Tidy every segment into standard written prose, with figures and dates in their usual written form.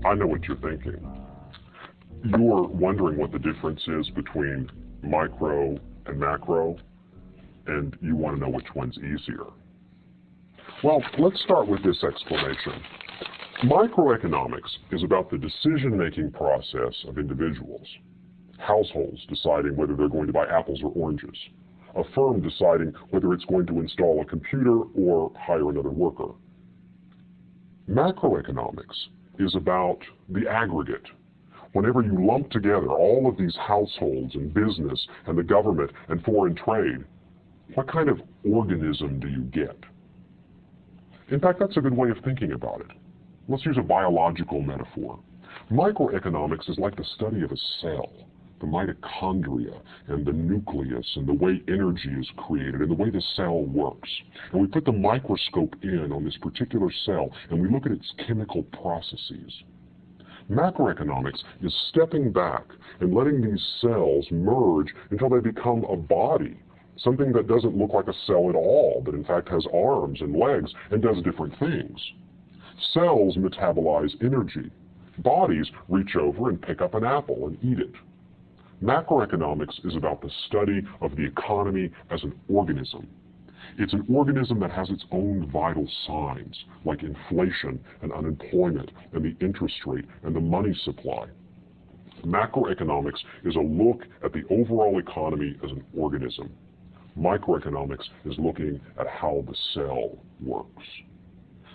I know what you're thinking. You're wondering what the difference is between micro and macro, and you want to know which one's easier. Well, let's start with this explanation. Microeconomics is about the decision-making process of individuals. Households deciding whether they're going to buy apples or oranges. A firm deciding whether it's going to install a computer or hire another worker. Macroeconomics is about the aggregate. Whenever you lump together all of these households and business and the government and foreign trade, what kind of organism do you get? In fact, that's a good way of thinking about it. Let's use a biological metaphor. Microeconomics is like the study of a cell, the mitochondria and the nucleus and the way energy is created and the way the cell works. And we put the microscope in on this particular cell and we look at its chemical processes. Macroeconomics is stepping back and letting these cells merge until they become a body, something that doesn't look like a cell at all, but in fact has arms and legs and does different things. Cells metabolize energy. Bodies reach over and pick up an apple and eat it. Macroeconomics is about the study of the economy as an organism. It's an organism that has its own vital signs, like inflation and unemployment and the interest rate and the money supply. Macroeconomics is a look at the overall economy as an organism. Microeconomics is looking at how the cell works.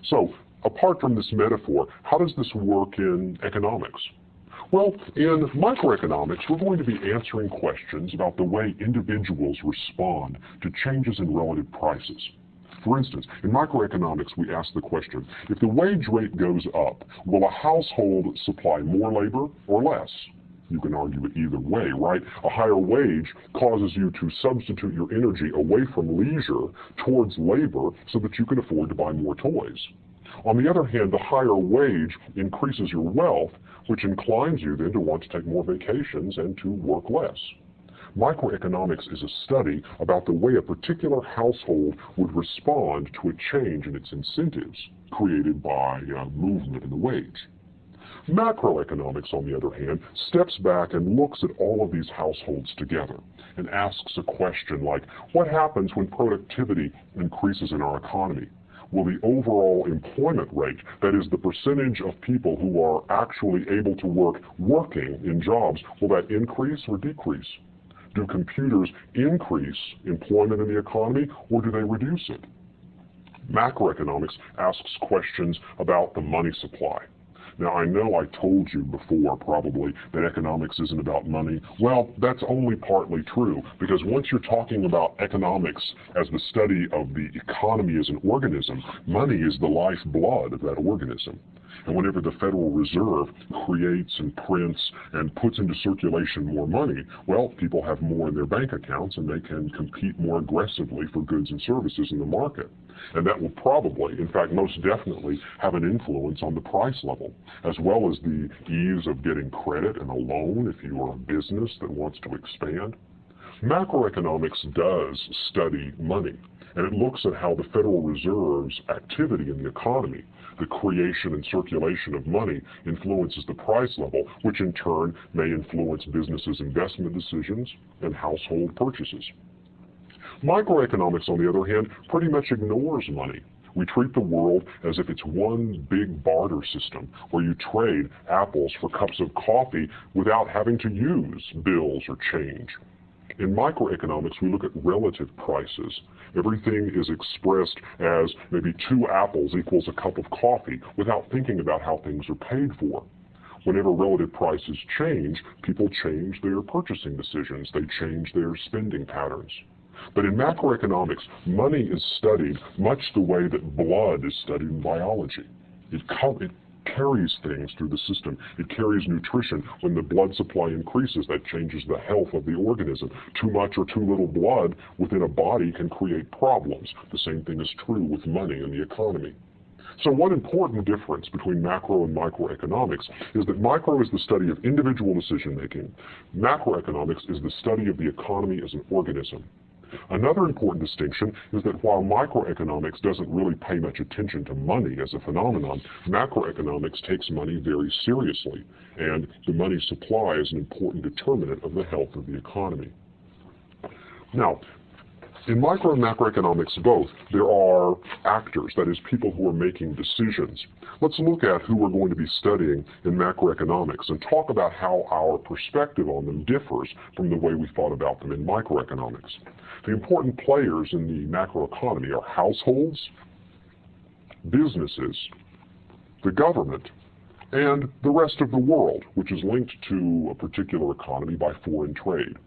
So, apart from this metaphor, how does this work in economics? Well, in microeconomics, we're going to be answering questions about the way individuals respond to changes in relative prices. For instance, in microeconomics, we ask the question, if the wage rate goes up, will a household supply more labor or less? You can argue it either way, right? A higher wage causes you to substitute your energy away from leisure towards labor so that you can afford to buy more toys. On the other hand, the higher wage increases your wealth, which inclines you then to want to take more vacations and to work less. Microeconomics is a study about the way a particular household would respond to a change in its incentives created by movement in the wage. Macroeconomics, on the other hand, steps back and looks at all of these households together and asks a question like, what happens when productivity increases in our economy? Will the overall employment rate, that is the percentage of people who are actually able to work working in jobs, will that increase or decrease? Do computers increase employment in the economy or do they reduce it? Macroeconomics asks questions about the money supply. Now, I know I told you before, probably, that economics isn't about money. Well, that's only partly true, because once you're talking about economics as the study of the economy as an organism, money is the lifeblood of that organism. And whenever the Federal Reserve creates and prints and puts into circulation more money, well, people have more in their bank accounts and they can compete more aggressively for goods and services in the market. And that will probably, in fact, most definitely have an influence on the price level, as well as the ease of getting credit and a loan if you are a business that wants to expand. Macroeconomics does study money, and it looks at how the Federal Reserve's activity in the economy, the creation and circulation of money, influences the price level, which in turn may influence businesses' investment decisions and household purchases. Microeconomics, on the other hand, pretty much ignores money. We treat the world as if it's one big barter system where you trade apples for cups of coffee without having to use bills or change. In microeconomics, we look at relative prices. Everything is expressed as maybe 2 apples equals a cup of coffee without thinking about how things are paid for. Whenever relative prices change, people change their purchasing decisions. They change their spending patterns. But in macroeconomics, money is studied much the way that blood is studied in biology. It carries things through the system. It carries nutrition. When the blood supply increases, that changes the health of the organism. Too much or too little blood within a body can create problems. The same thing is true with money in the economy. So one important difference between macro and microeconomics is that micro is the study of individual decision-making. Macroeconomics is the study of the economy as an organism. Another important distinction is that while microeconomics doesn't really pay much attention to money as a phenomenon, macroeconomics takes money very seriously, and the money supply is an important determinant of the health of the economy. Now, in micro and macroeconomics both, there are actors, that is, people who are making decisions. Let's look at who we're going to be studying in macroeconomics and talk about how our perspective on them differs from the way we thought about them in microeconomics. The important players in the macroeconomy are households, businesses, the government, and the rest of the world, which is linked to a particular economy by foreign trade.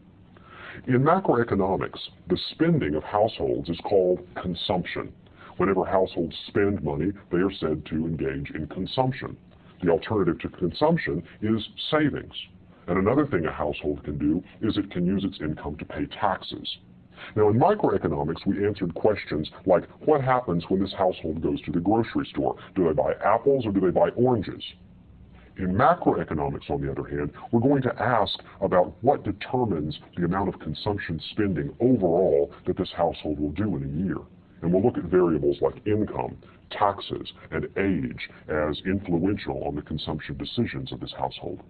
In macroeconomics, the spending of households is called consumption. Whenever households spend money, they are said to engage in consumption. The alternative to consumption is savings. And another thing a household can do is it can use its income to pay taxes. Now, in microeconomics, we answered questions like, what happens when this household goes to the grocery store? Do they buy apples or do they buy oranges? In macroeconomics, on the other hand, we're going to ask about what determines the amount of consumption spending overall that this household will do in a year. And we'll look at variables like income, taxes, and age as influential on the consumption decisions of this household.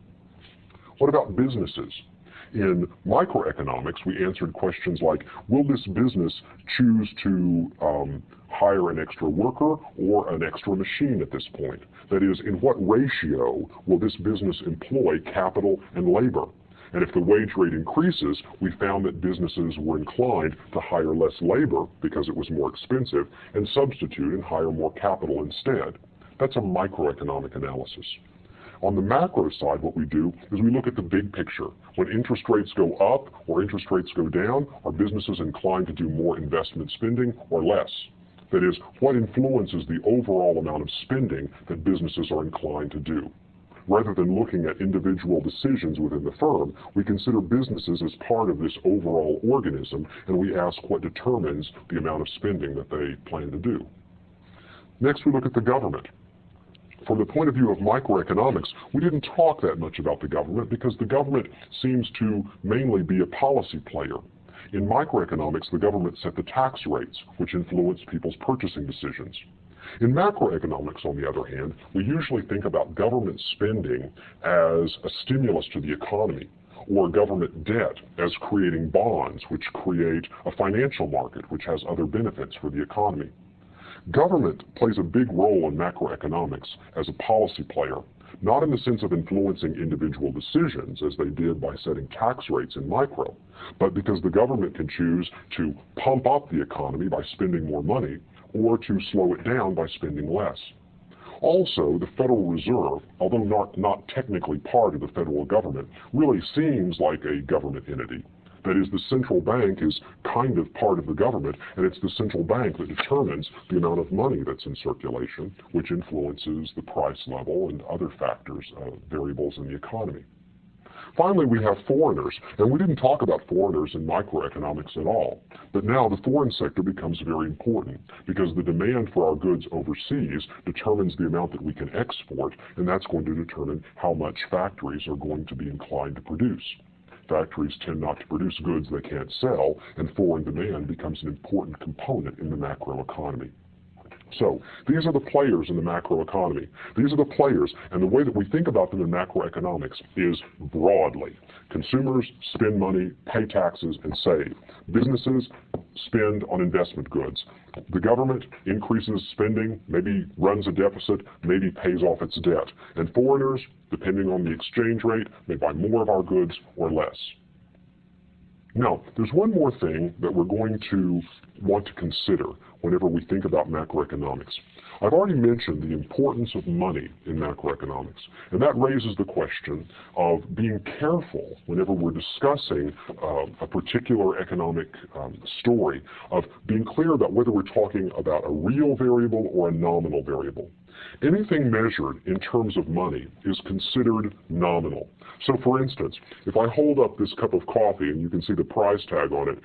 What about businesses? In microeconomics, we answered questions like, will this business choose to hire an extra worker or an extra machine at this point? That is, in what ratio will this business employ capital and labor? And if the wage rate increases, we found that businesses were inclined to hire less labor because it was more expensive and substitute and hire more capital instead. That's a microeconomic analysis. On the macro side, what we do is we look at the big picture. When interest rates go up or interest rates go down, are businesses inclined to do more investment spending or less? That is, what influences the overall amount of spending that businesses are inclined to do? Rather than looking at individual decisions within the firm, we consider businesses as part of this overall organism, and we ask what determines the amount of spending that they plan to do. Next, we look at the government. From the point of view of microeconomics, we didn't talk that much about the government because the government seems to mainly be a policy player. In microeconomics, the government set the tax rates, which influence people's purchasing decisions. In macroeconomics, on the other hand, we usually think about government spending as a stimulus to the economy, or government debt as creating bonds, which create a financial market, which has other benefits for the economy. Government plays a big role in macroeconomics as a policy player, not in the sense of influencing individual decisions as they did by setting tax rates in micro, but because the government can choose to pump up the economy by spending more money or to slow it down by spending less. Also, the Federal Reserve, although not technically part of the federal government, really seems like a government entity. That is, the central bank is kind of part of the government, and it's the central bank that determines the amount of money that's in circulation, which influences the price level and other factors, variables in the economy. Finally, we have foreigners, and we didn't talk about foreigners in microeconomics at all. But now the foreign sector becomes very important because the demand for our goods overseas determines the amount that we can export, and that's going to determine how much factories are going to be inclined to produce. Factories tend not to produce goods they can't sell, and foreign demand becomes an important component in the macroeconomy. So, these are the players in the macroeconomy. These are the players, and the way that we think about them in macroeconomics is broadly. Consumers spend money, pay taxes, and save. Businesses spend on investment goods. The government increases spending, maybe runs a deficit, maybe pays off its debt. And foreigners, depending on the exchange rate, may buy more of our goods or less. Now, there's one more thing that we're going to want to consider whenever we think about macroeconomics. I've already mentioned the importance of money in macroeconomics, and that raises the question of being careful whenever we're discussing a particular economic story, of being clear about whether we're talking about a real variable or a nominal variable. Anything measured in terms of money is considered nominal. So for instance, if I hold up this cup of coffee and you can see the price tag on it,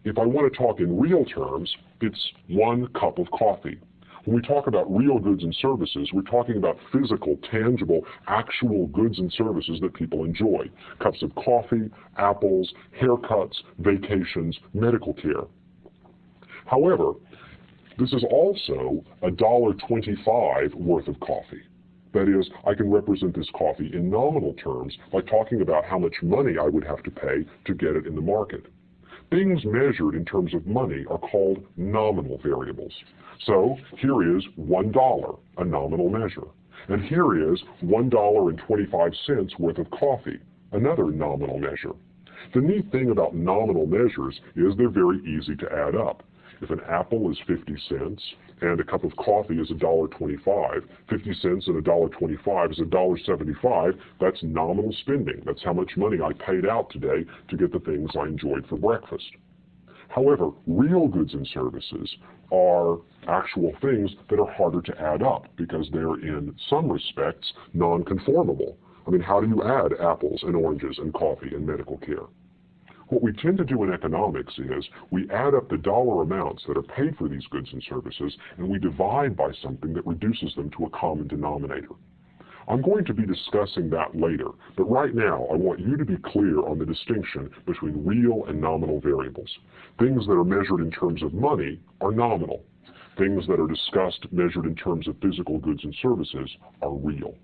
if I want to talk in real terms, it's 1 cup of coffee. When we talk about real goods and services, we're talking about physical, tangible, actual goods and services that people enjoy. Cups of coffee, apples, haircuts, vacations, medical care. However, this is also $1.25 worth of coffee. That is, I can represent this coffee in nominal terms by talking about how much money I would have to pay to get it in the market. Things measured in terms of money are called nominal variables. So here is $1, a nominal measure. And here is $1.25 worth of coffee, another nominal measure. The neat thing about nominal measures is they're very easy to add up. If an apple is 50 cents and a cup of coffee is $1.25, 50 cents and $1.25 is $1.75, that's nominal spending. That's how much money I paid out today to get the things I enjoyed for breakfast. However, real goods and services are actual things that are harder to add up because they're in some respects non-conformable. I mean, how do you add apples and oranges and coffee and medical care? What we tend to do in economics is we add up the dollar amounts that are paid for these goods and services, and we divide by something that reduces them to a common denominator. I'm going to be discussing that later, but right now I want you to be clear on the distinction between real and nominal variables. Things that are measured in terms of money are nominal. Things that are discussed measured in terms of physical goods and services are real.